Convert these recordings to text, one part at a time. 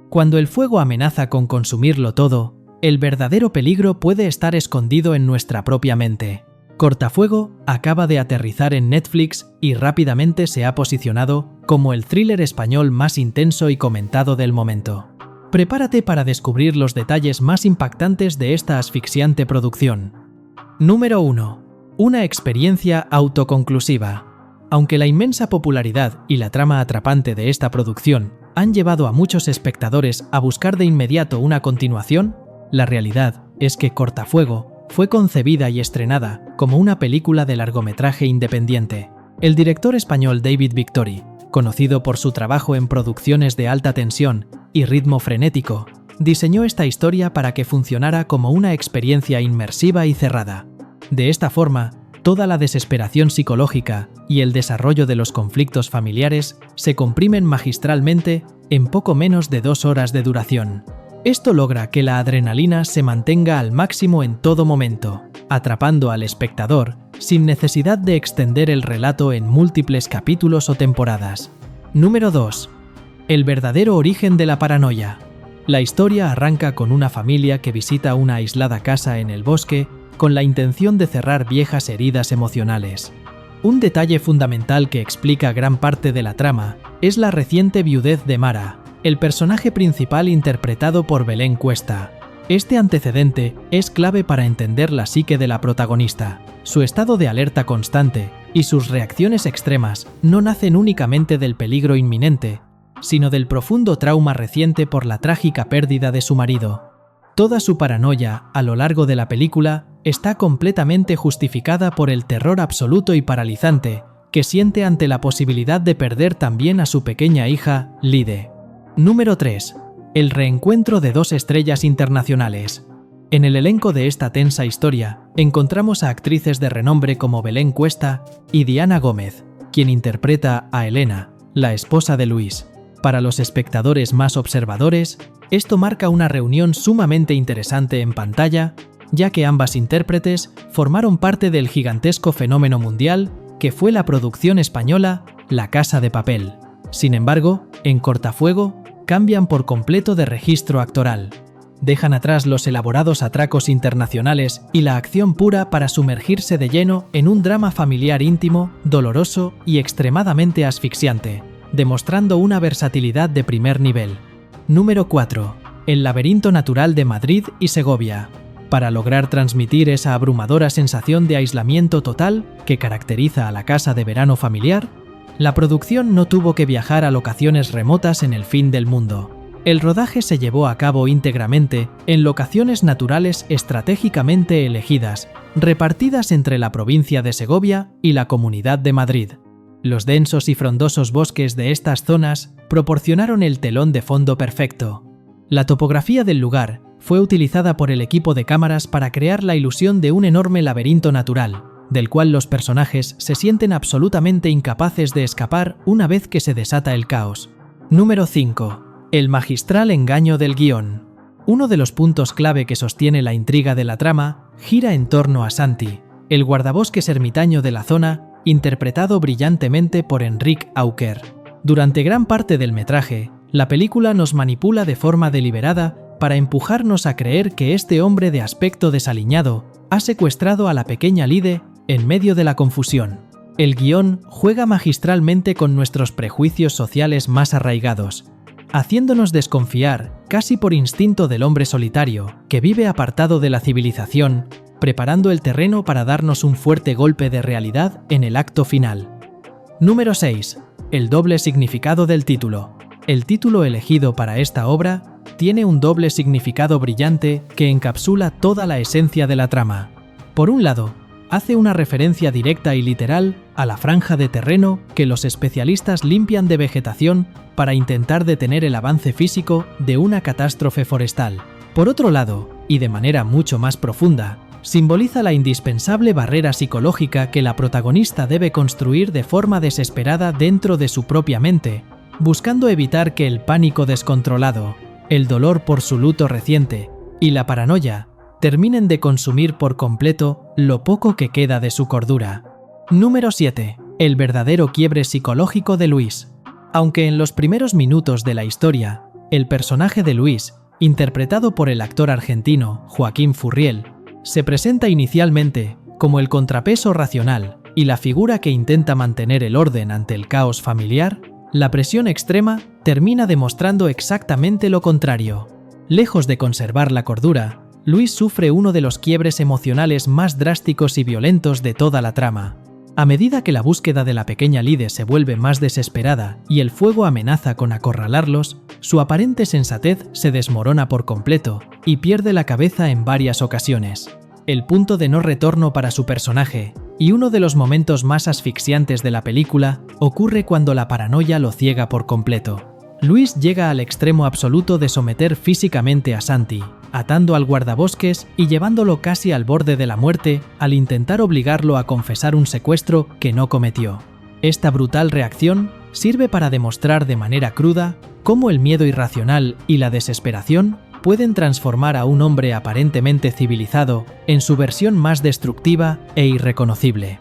Cuando el fuego amenaza con consumirlo todo, el verdadero peligro puede estar escondido en nuestra propia mente. Cortafuego acaba de aterrizar en Netflix y rápidamente se ha posicionado como el thriller español más intenso y comentado del momento. Prepárate para descubrir los detalles más impactantes de esta asfixiante producción. Número 1. Una experiencia autoconclusiva. Aunque la inmensa popularidad y la trama atrapante de esta producción han llevado a muchos espectadores a buscar de inmediato una continuación, la realidad es que Cortafuego fue concebida y estrenada como una película de largometraje independiente. El director español David Victory, conocido por su trabajo en producciones de alta tensión y ritmo frenético, diseñó esta historia para que funcionara como una experiencia inmersiva y cerrada. De esta forma, toda la desesperación psicológica y el desarrollo de los conflictos familiares se comprimen magistralmente en poco menos de 2 horas de duración. Esto logra que la adrenalina se mantenga al máximo en todo momento, atrapando al espectador sin necesidad de extender el relato en múltiples capítulos o temporadas. Número 2. El verdadero origen de la paranoia. La historia arranca con una familia que visita una aislada casa en el bosque con la intención de cerrar viejas heridas emocionales. Un detalle fundamental que explica gran parte de la trama es la reciente viudez de Mara, el personaje principal interpretado por Belén Cuesta. Este antecedente es clave para entender la psique de la protagonista. Su estado de alerta constante y sus reacciones extremas no nacen únicamente del peligro inminente, sino del profundo trauma reciente por la trágica pérdida de su marido. Toda su paranoia a lo largo de la película está completamente justificada por el terror absoluto y paralizante que siente ante la posibilidad de perder también a su pequeña hija, Lide. Número 3. El reencuentro de 2 estrellas internacionales. En el elenco de esta tensa historia encontramos a actrices de renombre como Belén Cuesta y Diana Gómez, quien interpreta a Elena, la esposa de Luis. Para los espectadores más observadores, esto marca una reunión sumamente interesante en pantalla, ya que ambas intérpretes formaron parte del gigantesco fenómeno mundial que fue la producción española La Casa de Papel. Sin embargo, en Cortafuego cambian por completo de registro actoral. Dejan atrás los elaborados atracos internacionales y la acción pura para sumergirse de lleno en un drama familiar íntimo, doloroso y extremadamente asfixiante, demostrando una versatilidad de primer nivel. Número 4. El laberinto natural de Madrid y Segovia. Para lograr transmitir esa abrumadora sensación de aislamiento total que caracteriza a la casa de verano familiar, la producción no tuvo que viajar a locaciones remotas en el fin del mundo. El rodaje se llevó a cabo íntegramente en locaciones naturales estratégicamente elegidas, repartidas entre la provincia de Segovia y la Comunidad de Madrid. Los densos y frondosos bosques de estas zonas proporcionaron el telón de fondo perfecto. La topografía del lugar fue utilizada por el equipo de cámaras para crear la ilusión de un enorme laberinto natural, del cual los personajes se sienten absolutamente incapaces de escapar una vez que se desata el caos. Número 5. El magistral engaño del guión. Uno de los puntos clave que sostiene la intriga de la trama gira en torno a Santi, el guardabosques ermitaño de la zona, interpretado brillantemente por Enric Auquer. Durante gran parte del metraje, la película nos manipula de forma deliberada para empujarnos a creer que este hombre de aspecto desaliñado ha secuestrado a la pequeña Lide en medio de la confusión. El guión juega magistralmente con nuestros prejuicios sociales más arraigados, haciéndonos desconfiar casi por instinto del hombre solitario que vive apartado de la civilización, preparando el terreno para darnos un fuerte golpe de realidad en el acto final. Número 6. El doble significado del título. El título elegido para esta obra tiene un doble significado brillante que encapsula toda la esencia de la trama. Por un lado, hace una referencia directa y literal a la franja de terreno que los especialistas limpian de vegetación para intentar detener el avance físico de una catástrofe forestal. Por otro lado, y de manera mucho más profunda, simboliza la indispensable barrera psicológica que la protagonista debe construir de forma desesperada dentro de su propia mente, buscando evitar que el pánico descontrolado, el dolor por su luto reciente y la paranoia terminen de consumir por completo lo poco que queda de su cordura. Número 7. El verdadero quiebre psicológico de Luis. Aunque en los primeros minutos de la historia El personaje de Luis, interpretado por el actor argentino Joaquín Furriel, se presenta inicialmente como el contrapeso racional y la figura que intenta mantener el orden ante el caos familiar. La presión extrema termina demostrando exactamente lo contrario. Lejos de conservar la cordura, Luis sufre uno de los quiebres emocionales más drásticos y violentos de toda la trama. A medida que la búsqueda de la pequeña Lide se vuelve más desesperada y el fuego amenaza con acorralarlos, su aparente sensatez se desmorona por completo y pierde la cabeza en varias ocasiones. El punto de no retorno para su personaje, y uno de los momentos más asfixiantes de la película, ocurre cuando la paranoia lo ciega por completo. Luis llega al extremo absoluto de someter físicamente a Santi, atando al guardabosques y llevándolo casi al borde de la muerte al intentar obligarlo a confesar un secuestro que no cometió. Esta brutal reacción sirve para demostrar de manera cruda cómo el miedo irracional y la desesperación pueden transformar a un hombre aparentemente civilizado en su versión más destructiva e irreconocible.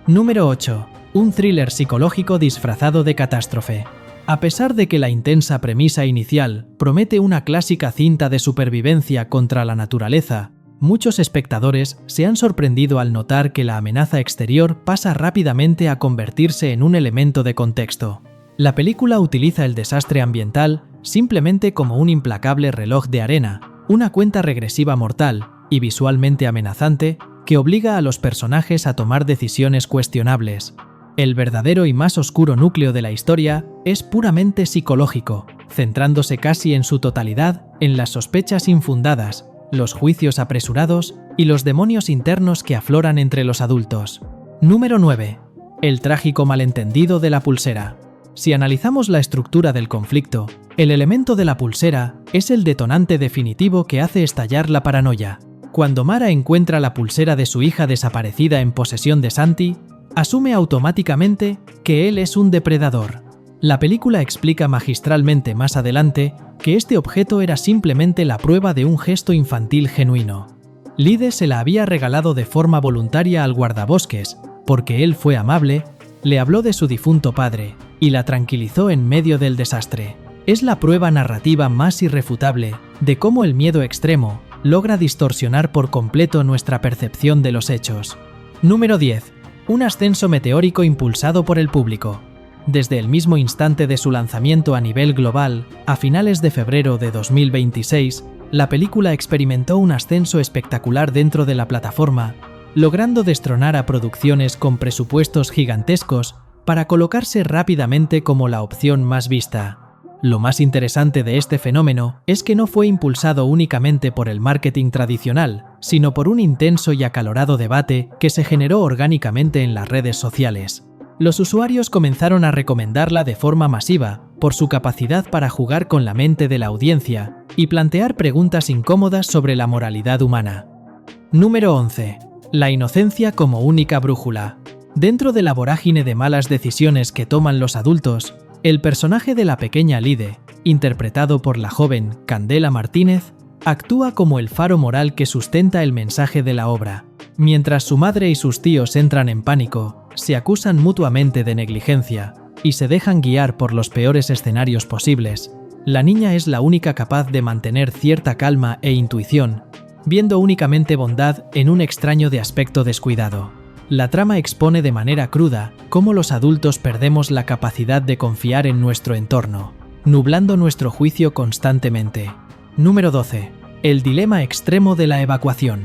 Número 8. Un thriller psicológico disfrazado de catástrofe. A pesar de que la intensa premisa inicial promete una clásica cinta de supervivencia contra la naturaleza, muchos espectadores se han sorprendido al notar que la amenaza exterior pasa rápidamente a convertirse en un elemento de contexto. La película utiliza el desastre ambiental simplemente como un implacable reloj de arena, una cuenta regresiva mortal y visualmente amenazante que obliga a los personajes a tomar decisiones cuestionables. El verdadero y más oscuro núcleo de la historia es puramente psicológico, centrándose casi en su totalidad en las sospechas infundadas, los juicios apresurados y los demonios internos que afloran entre los adultos. Número 9. El trágico malentendido de la pulsera. Si analizamos la estructura del conflicto, el elemento de la pulsera es el detonante definitivo que hace estallar la paranoia. Cuando Mara encuentra la pulsera de su hija desaparecida en posesión de Santi, asume automáticamente que él es un depredador. La película explica magistralmente más adelante que este objeto era simplemente la prueba de un gesto infantil genuino. Lide se la había regalado de forma voluntaria al guardabosques, porque él fue amable, le habló de su difunto padre y la tranquilizó en medio del desastre. Es la prueba narrativa más irrefutable de cómo el miedo extremo logra distorsionar por completo nuestra percepción de los hechos. Número 10. Un ascenso meteórico impulsado por el público. Desde el mismo instante de su lanzamiento a nivel global, a finales de febrero de 2026, la película experimentó un ascenso espectacular dentro de la plataforma, logrando destronar a producciones con presupuestos gigantescos para colocarse rápidamente como la opción más vista. Lo más interesante de este fenómeno es que no fue impulsado únicamente por el marketing tradicional, sino por un intenso y acalorado debate que se generó orgánicamente en las redes sociales. Los usuarios comenzaron a recomendarla de forma masiva por su capacidad para jugar con la mente de la audiencia y plantear preguntas incómodas sobre la moralidad humana. Número 11. La inocencia como única brújula. Dentro de la vorágine de malas decisiones que toman los adultos, el personaje de la pequeña Lide, interpretado por la joven Candela Martínez, actúa como el faro moral que sustenta el mensaje de la obra. Mientras su madre y sus tíos entran en pánico, se acusan mutuamente de negligencia y se dejan guiar por los peores escenarios posibles, la niña es la única capaz de mantener cierta calma e intuición, viendo únicamente bondad en un extraño de aspecto descuidado. La trama expone de manera cruda cómo los adultos perdemos la capacidad de confiar en nuestro entorno, nublando nuestro juicio constantemente. Número 12. El dilema extremo de la evacuación.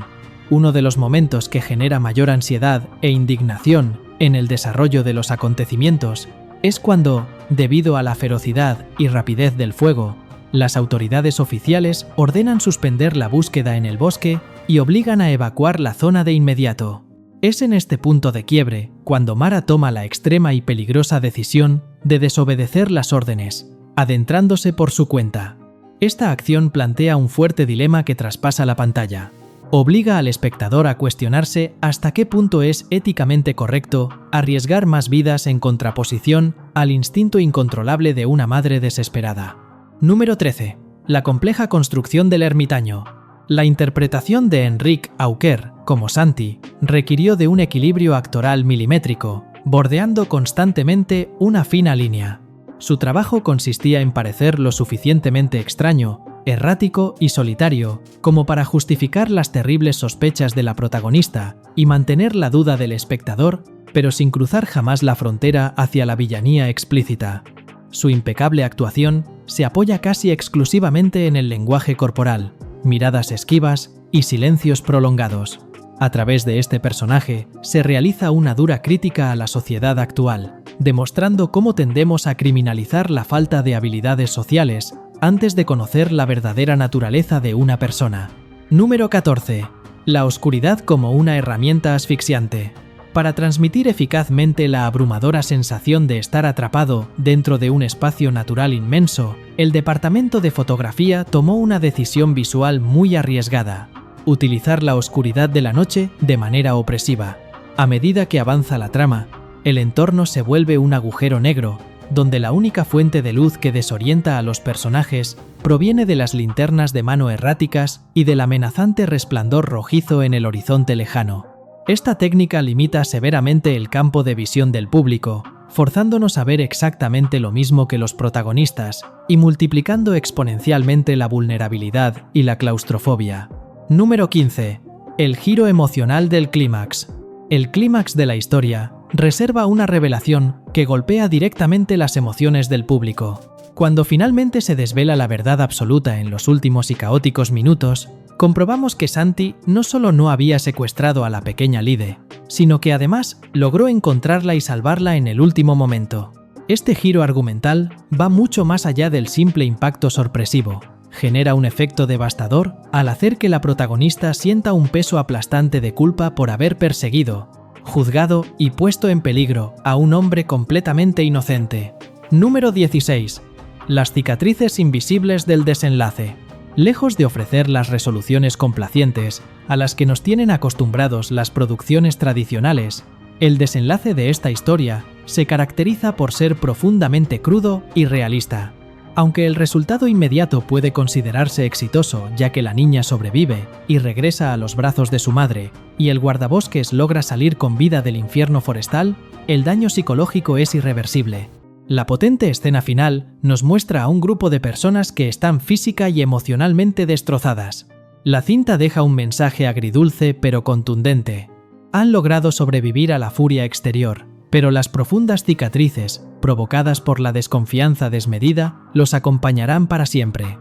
Uno de los momentos que genera mayor ansiedad e indignación en el desarrollo de los acontecimientos es cuando, debido a la ferocidad y rapidez del fuego, las autoridades oficiales ordenan suspender la búsqueda en el bosque y obligan a evacuar la zona de inmediato. Es en este punto de quiebre cuando Mara toma la extrema y peligrosa decisión de desobedecer las órdenes, adentrándose por su cuenta. Esta acción plantea un fuerte dilema que traspasa la pantalla. Obliga al espectador a cuestionarse hasta qué punto es éticamente correcto arriesgar más vidas en contraposición al instinto incontrolable de una madre desesperada. Número 13. La compleja construcción del ermitaño. La interpretación de Enric Auquer como Santi requirió de un equilibrio actoral milimétrico, bordeando constantemente una fina línea. Su trabajo consistía en parecer lo suficientemente extraño, errático y solitario como para justificar las terribles sospechas de la protagonista y mantener la duda del espectador, pero sin cruzar jamás la frontera hacia la villanía explícita. Su impecable actuación se apoya casi exclusivamente en el lenguaje corporal, miradas esquivas y silencios prolongados. A través de este personaje se realiza una dura crítica a la sociedad actual, demostrando cómo tendemos a criminalizar la falta de habilidades sociales antes de conocer la verdadera naturaleza de una persona. Número 14. La oscuridad como una herramienta asfixiante. Para transmitir eficazmente la abrumadora sensación de estar atrapado dentro de un espacio natural inmenso, el departamento de fotografía tomó una decisión visual muy arriesgada: utilizar la oscuridad de la noche de manera opresiva. A medida que avanza la trama, el entorno se vuelve un agujero negro, donde la única fuente de luz que desorienta a los personajes proviene de las linternas de mano erráticas y del amenazante resplandor rojizo en el horizonte lejano. Esta técnica limita severamente el campo de visión del público, forzándonos a ver exactamente lo mismo que los protagonistas y multiplicando exponencialmente la vulnerabilidad y la claustrofobia. Número 15. El giro emocional del clímax. El clímax de la historia reserva una revelación que golpea directamente las emociones del público. Cuando finalmente se desvela la verdad absoluta en los últimos y caóticos minutos, comprobamos que Santi no solo no había secuestrado a la pequeña Lide, sino que además logró encontrarla y salvarla en el último momento. Este giro argumental va mucho más allá del simple impacto sorpresivo. Genera un efecto devastador al hacer que la protagonista sienta un peso aplastante de culpa por haber perseguido, juzgado y puesto en peligro a un hombre completamente inocente. Número 16. Las cicatrices invisibles del desenlace. Lejos de ofrecer las resoluciones complacientes a las que nos tienen acostumbrados las producciones tradicionales, el desenlace de esta historia se caracteriza por ser profundamente crudo y realista. Aunque el resultado inmediato puede considerarse exitoso, ya que la niña sobrevive y regresa a los brazos de su madre, y el guardabosques logra salir con vida del infierno forestal, el daño psicológico es irreversible. La potente escena final nos muestra a un grupo de personas que están física y emocionalmente destrozadas. La cinta deja un mensaje agridulce pero contundente. Han logrado sobrevivir a la furia exterior, pero las profundas cicatrices, provocadas por la desconfianza desmedida, los acompañarán para siempre.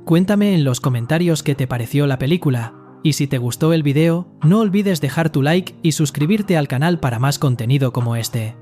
Cuéntame en los comentarios qué te pareció la película, y si te gustó el video, no olvides dejar tu like y suscribirte al canal para más contenido como este.